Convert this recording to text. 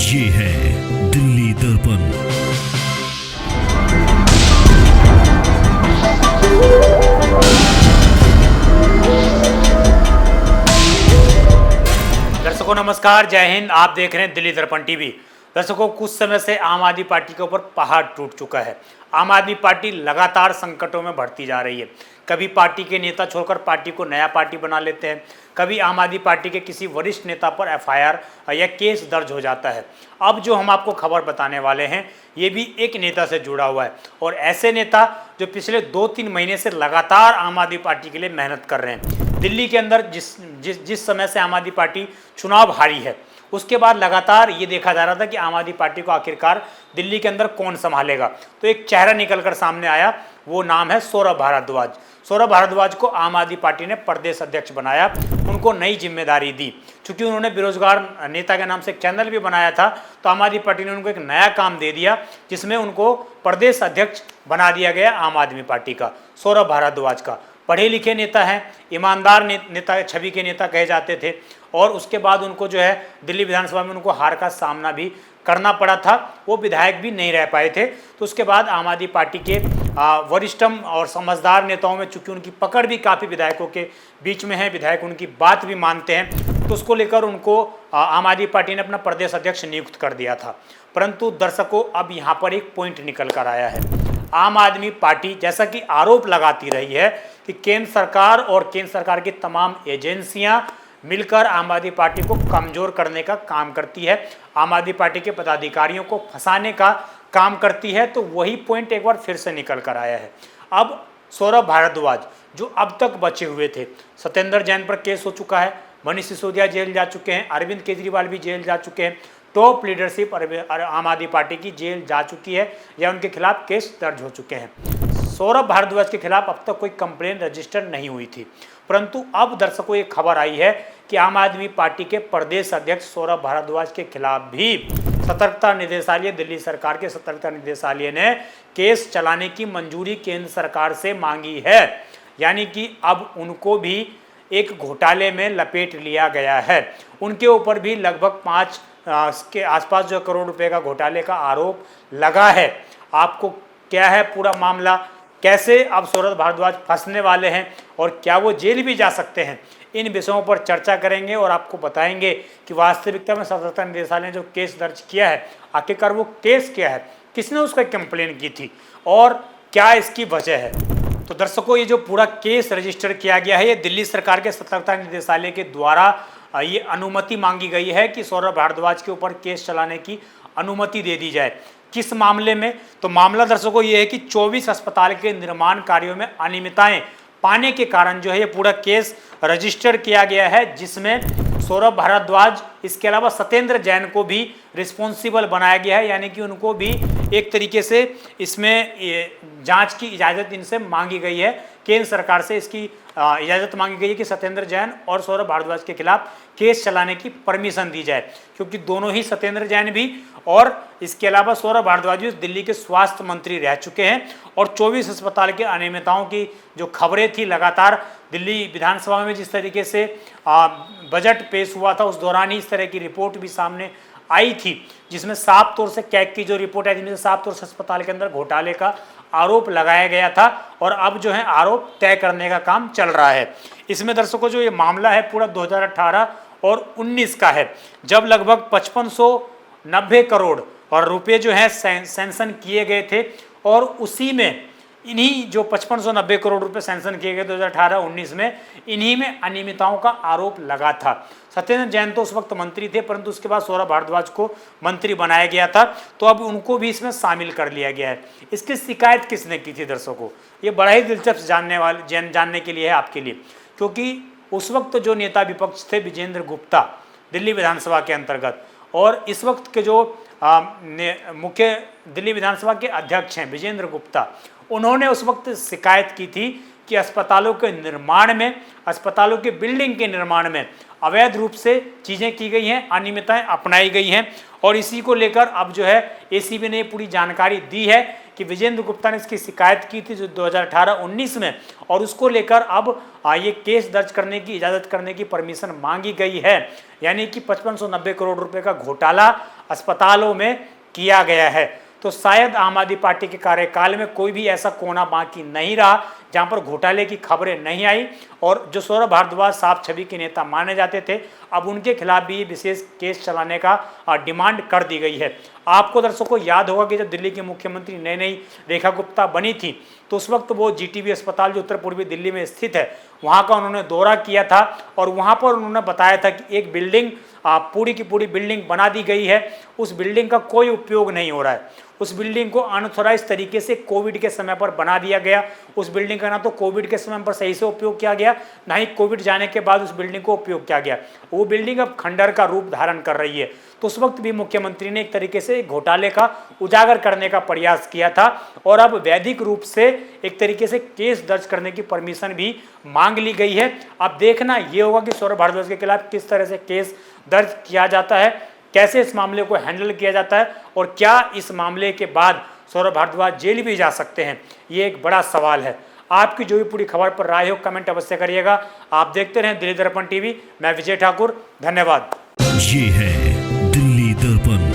ये है दिल्ली दर्पण। दर्शकों नमस्कार, जय हिंद। आप देख रहे हैं दिल्ली दर्पण टीवी। दर्शकों, कुछ समय से आम आदमी पार्टी के ऊपर पहाड़ टूट चुका है। आम आदमी पार्टी लगातार संकटों में बढ़ती जा रही है। कभी पार्टी के नेता छोड़कर पार्टी को नया पार्टी बना लेते हैं, कभी आम आदमी पार्टी के किसी वरिष्ठ नेता पर एफआईआर या केस दर्ज हो जाता है। अब जो हम आपको खबर बताने वाले हैं ये भी एक नेता से जुड़ा हुआ है, और ऐसे नेता जो पिछले 2-3 महीने से लगातार आम आदमी पार्टी के लिए मेहनत कर रहे हैं। दिल्ली के अंदर जिस समय से आम आदमी पार्टी चुनाव हारी है, उसके बाद लगातार ये देखा जा रहा था कि आम आदमी पार्टी को आखिरकार दिल्ली के अंदर कौन संभालेगा। तो एक चेहरा निकलकर सामने आया, वो नाम है सौरभ भारद्वाज। सौरभ भारद्वाज को आम आदमी पार्टी ने प्रदेश अध्यक्ष बनाया, उनको नई जिम्मेदारी दी। चूंकि उन्होंने बेरोजगार नेता के नाम से एक चैनल भी बनाया था, तो आम आदमी पार्टी ने उनको एक नया काम दे दिया, जिसमें उनको प्रदेश अध्यक्ष बना दिया गया आम आदमी पार्टी का, सौरभ भारद्वाज का। पढ़े लिखे नेता हैं, ईमानदार नेता, छवि के नेता कहे जाते थे, और उसके बाद उनको जो है दिल्ली विधानसभा में उनको हार का सामना भी करना पड़ा था। वो विधायक भी नहीं रह पाए थे। तो उसके बाद आम आदमी पार्टी के वरिष्ठम और समझदार नेताओं में, चूंकि उनकी पकड़ भी काफ़ी विधायकों के बीच में है, विधायक उनकी बात भी मानते हैं, तो उसको लेकर उनको आम आदमी पार्टी ने अपना प्रदेश अध्यक्ष नियुक्त कर दिया था। परंतु दर्शकों, अब यहाँ पर एक पॉइंट निकल कर आया है। आम आदमी पार्टी जैसा कि आरोप लगाती रही है कि केंद्र सरकार और केंद्र सरकार की तमाम एजेंसियां मिलकर आम आदमी पार्टी को कमज़ोर करने का काम करती है, आम आदमी पार्टी के पदाधिकारियों को फंसाने का काम करती है, तो वही पॉइंट एक बार फिर से निकल कर आया है। अब सौरभ भारद्वाज जो अब तक बचे हुए थे, सत्येंद्र जैन पर केस हो चुका है, मनीष सिसोदिया जेल जा चुके हैं, अरविंद केजरीवाल भी जेल जा चुके हैं, टॉप लीडरशिप आम आदमी पार्टी की जेल जा चुकी है या उनके खिलाफ केस दर्ज हो चुके हैं। सौरभ भारद्वाज के खिलाफ अब तक कोई कंप्लेन रजिस्टर नहीं हुई थी, परंतु अब दर्शकों ये खबर आई है कि आम आदमी पार्टी के प्रदेश अध्यक्ष सौरभ भारद्वाज के खिलाफ भी सतर्कता निदेशालय, दिल्ली सरकार के सतर्कता निदेशालय ने केस चलाने की मंजूरी केंद्र सरकार से मांगी है। यानी कि अब उनको भी एक घोटाले में लपेट लिया गया है। उनके ऊपर भी लगभग 5 के आसपास जो करोड़ रुपए का घोटाले का आरोप लगा है। आपको क्या है पूरा मामला, कैसे अब सौरभ भारद्वाज फंसने वाले हैं और क्या वो जेल भी जा सकते हैं, इन विषयों पर चर्चा करेंगे और आपको बताएंगे कि वास्तविकता में सतर्कता निदेशालय ने जो केस दर्ज किया है, आखिरकार वो केस क्या है, किसने उसका कंप्लेन की थी और क्या इसकी वजह है। तो दर्शकों, ये जो पूरा केस रजिस्टर किया गया है, ये दिल्ली सरकार के सतर्कता निदेशालय के द्वारा ये अनुमति मांगी गई है कि सौरभ भारद्वाज के ऊपर केस चलाने की अनुमति दे दी जाए। किस मामले में? तो मामला दर्शकों ये है कि 24 अस्पताल के निर्माण कार्यों में अनियमितताएं पाने के कारण जो है ये पूरा केस रजिस्टर किया गया है, जिसमें सौरभ भारद्वाज, इसके अलावा सत्येंद्र जैन को भी रिस्पॉन्सिबल बनाया गया है। यानी कि उनको भी एक तरीके से इसमें जांच की इजाज़त इनसे मांगी गई है, केंद्र सरकार से इसकी इजाज़त मांगी गई है कि सत्येंद्र जैन और सौरभ भारद्वाज के खिलाफ केस चलाने की परमिशन दी जाए, क्योंकि दोनों ही, सत्येंद्र जैन भी और इसके अलावा सौरभ भारद्वाज भी दिल्ली के स्वास्थ्य मंत्री रह चुके हैं। और 24 अस्पताल के अनियमितताओं की जो खबरें थी लगातार दिल्ली विधानसभा में, जिस तरीके से बजट पेश हुआ था, उस दौरान ही इस तरह की रिपोर्ट भी सामने आई थी, जिसमें साफ तौर से कैग की जो रिपोर्ट आई, जिसमें साफ तौर से अस्पताल के अंदर घोटाले का आरोप लगाया गया था, और अब जो है आरोप तय करने का काम चल रहा है। इसमें दर्शकों जो ये मामला है पूरा 2018 और 19 का है, जब लगभग 5590 करोड़ और रुपए जो है सैंक्शन किए गए थे, और उसी में इन्हीं जो 5590 करोड़ रुपए सैंक्शन किए गए 2018-19 में, इन्हीं में अनियमितताओं का आरोप लगा था। सत्येंद्र जैन तो उस वक्त मंत्री थे, परंतु उसके बाद सौरभ भारद्वाज को मंत्री बनाया गया था, तो अब उनको भी इसमें शामिल कर लिया गया है। इसकी शिकायत किसने की थी दर्शकों, ये बड़ा ही दिलचस्प जानने के लिए है आपके लिए, क्योंकि उस वक्त जो नेता विपक्ष थे विजेंद्र गुप्ता, दिल्ली विधानसभा के अंतर्गत, और इस वक्त के जो मुख्य दिल्ली विधानसभा के अध्यक्ष हैं विजेंद्र गुप्ता, उन्होंने उस वक्त शिकायत की थी कि अस्पतालों के निर्माण में, अस्पतालों के बिल्डिंग के निर्माण में अवैध रूप से चीज़ें की गई हैं, अनियमितताएं अपनाई गई हैं, और इसी को लेकर अब जो है एसीबी ने पूरी जानकारी दी है कि विजेंद्र गुप्ता ने इसकी शिकायत की थी जो 2018-19 में, और उसको लेकर अब ये केस दर्ज करने की इजाज़त करने की परमिशन मांगी गई है। यानी कि 5590 करोड़ रुपए का घोटाला अस्पतालों में किया गया है। तो शायद आम आदमी पार्टी के कार्यकाल में कोई भी ऐसा कोना बाकी नहीं रहा जहां पर घोटाले की खबरें नहीं आई। और जो सौरभ भारद्वाज साफ छवि के नेता माने जाते थे, अब उनके खिलाफ भी विशेष केस चलाने का डिमांड कर दी गई है। आपको दर्शकों याद होगा कि जब दिल्ली की मुख्यमंत्री नई नई रेखा गुप्ता बनी थी तो उस वक्त वो जीटीबी अस्पताल जो उत्तर पूर्वी दिल्ली में स्थित है वहाँ का उन्होंने दौरा किया था और वहाँ पर उन्होंने बताया था कि एक बिल्डिंग पूरी की पूरी बिल्डिंग बना दी गई है, उस बिल्डिंग का कोई उपयोग नहीं हो रहा है, उस बिल्डिंग को अनऑथराइज तरीके से कोविड के समय पर बना दिया गया, उस बिल्डिंग का ना तो कोविड के समय पर सही से उपयोग किया गया, ना ही कोविड जाने के बाद उस बिल्डिंग को उपयोग किया गया। वो बिल्डिंग अब खंडर का रूप धारण कर रही है। तो उस वक्त भी मुख्यमंत्री ने एक तरीके से घोटाले का उजागर करने का प्रयास किया था और अब वैधिक रूप से एक तरीके से केस दर्ज करने की परमिशन भी मांग ली गई है। अब देखना ये होगा कि सौरभ भारद्वाज के खिलाफ किस तरह से केस दर्ज किया जाता है, कैसे इस मामले को हैंडल किया जाता है और क्या इस मामले के बाद सौरभ भारद्वाज जेल भी जा सकते हैं, ये एक बड़ा सवाल है। आपकी जो भी पूरी खबर पर राय हो कमेंट अवश्य करिएगा। आप देखते रहें दिल्ली दर्पण टीवी। मैं विजय ठाकुर, धन्यवाद। ये है दिल्ली दर्पण।